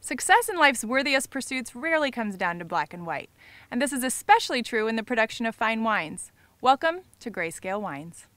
Success in life's worthiest pursuits rarely comes down to black and white, and this is especially true in the production of fine wines. Welcome to Greyscale Wines.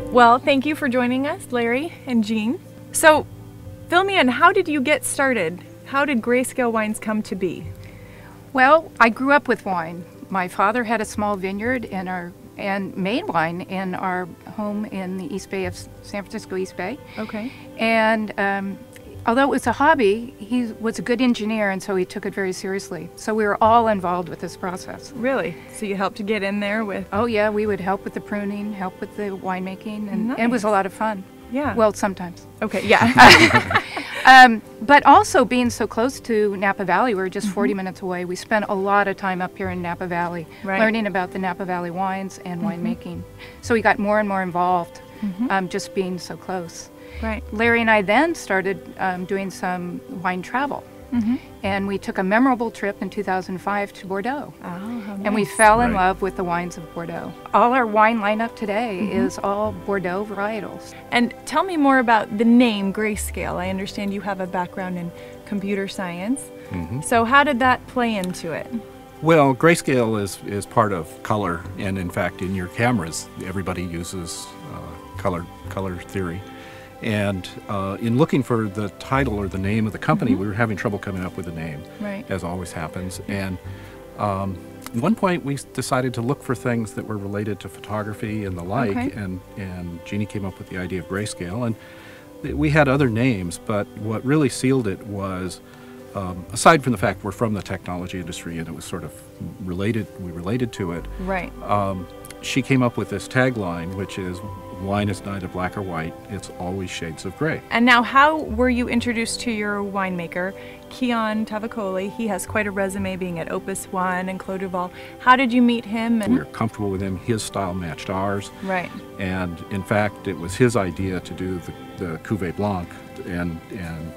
Well, thank you for joining us, Larry and Jean. So, fill me in, how did you get started? How did Greyscale Wines come to be? Well, I grew up with wine. My father had a small vineyard and made wine in our home in the East Bay of San Francisco East Bay. Okay. And although it was a hobby, he was a good engineer, and so he took it very seriously. So we were all involved with this process. Really? So you helped to get in there with... Oh yeah, we would help with the pruning, help with the winemaking, and Nice. it was a lot of fun. Yeah. Well, sometimes. Okay, yeah. But also being so close to Napa Valley, we were just 40 minutes away. We spent a lot of time up here in Napa Valley, Right. learning about the Napa Valley wines and winemaking. So we got more and more involved, just being so close. Right. Larry and I then started doing some wine travel. And we took a memorable trip in 2005 to Bordeaux. Oh, how nice. And we fell in Right. love with the wines of Bordeaux. All our wine lineup today is all Bordeaux varietals. And tell me more about the name Greyscale. I understand you have a background in computer science. So how did that play into it? Well, grayscale is part of color, and in fact, in your cameras, everybody uses color theory. And in looking for the title or the name of the company, we were having trouble coming up with a name, Right. as always happens. And at one point, we decided to look for things that were related to photography and the like. Okay. And Jeannie came up with the idea of grayscale. And we had other names, but what really sealed it was, aside from the fact we're from the technology industry and it was sort of related, we related to it. Right. She came up with this tagline, which is, "Wine is neither black or white, it's always shades of gray." And now, how were you introduced to your winemaker, Kian Tavakoli? He has quite a resume, being at Opus and Clos. How did you meet him? We were comfortable with him. His style matched ours. Right. And in fact, it was his idea to do the Cuvée Blanc, and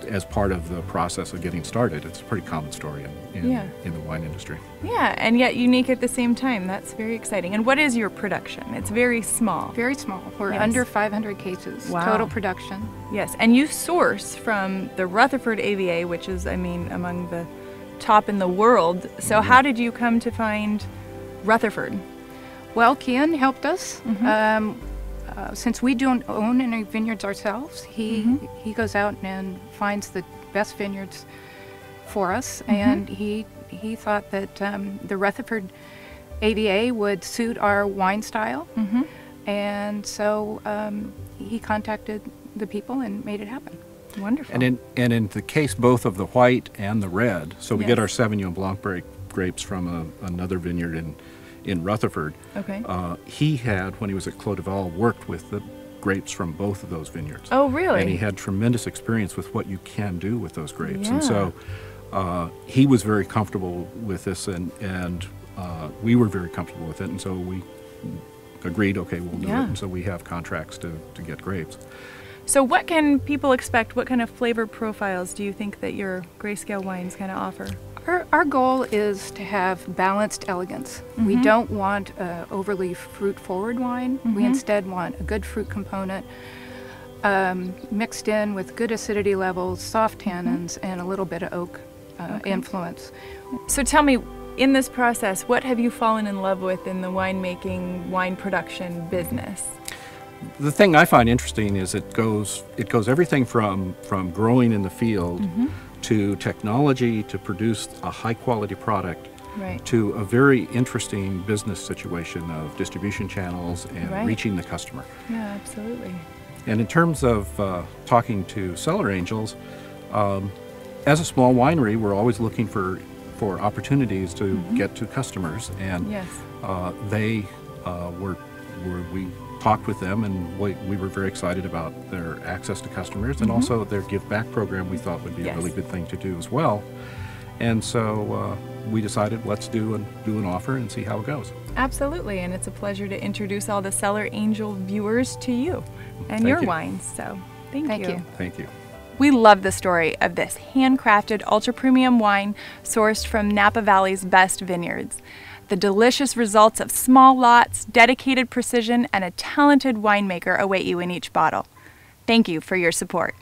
as part of the process of getting started. It's a pretty common story in the wine industry. Yeah, and yet unique at the same time. That's very exciting. And what is your production? It's very small. Very small. We're Yes. under 500 cases Wow. total production. Yes, and you source from the Rutherford AVA, which is, I mean, among the top in the world. So how did you come to find Rutherford? Well, Keon helped us. Since we don't own any vineyards ourselves, he goes out and finds the best vineyards for us, and he thought that the Rutherford AVA would suit our wine style, and so he contacted the people and made it happen. Wonderful. And in the case both of the white and the red, so we get Yes. our Sauvignon Blanc grapes from another vineyard in Rutherford. Okay. He had, when he was at Clos, worked with the grapes from both of those vineyards. Oh, really? And he had tremendous experience with what you can do with those grapes. Yeah. And so he was very comfortable with this, and we were very comfortable with it. And so we agreed, okay, we'll do it. Yeah. And so we have contracts to get grapes. So what can people expect? What kind of flavor profiles do you think that your Greyscale wines kind of offer? Our goal is to have balanced elegance. We don't want overly fruit-forward wine. We instead want a good fruit component mixed in with good acidity levels, soft tannins, and a little bit of oak influence. So tell me, in this process, what have you fallen in love with in the winemaking, wine production business? The thing I find interesting is it goes everything from growing in the field to technology to produce a high quality product, Right. to a very interesting business situation of distribution channels and Right. reaching the customer. Yeah, absolutely. And in terms of talking to Cellar Angels, as a small winery, we're always looking for opportunities to get to customers, and Yes. we talked with them, and we were very excited about their access to customers, and also their give back program we thought would be Yes. a really good thing to do as well. And so we decided let's do an offer and see how it goes. Absolutely, and it's a pleasure to introduce all the Cellar Angel viewers to you and Thank your you. wines. So thank you. Thank you. We love the story of this handcrafted ultra premium wine sourced from Napa Valley's best vineyards. The delicious results of small lots, dedicated precision, and a talented winemaker await you in each bottle. Thank you for your support.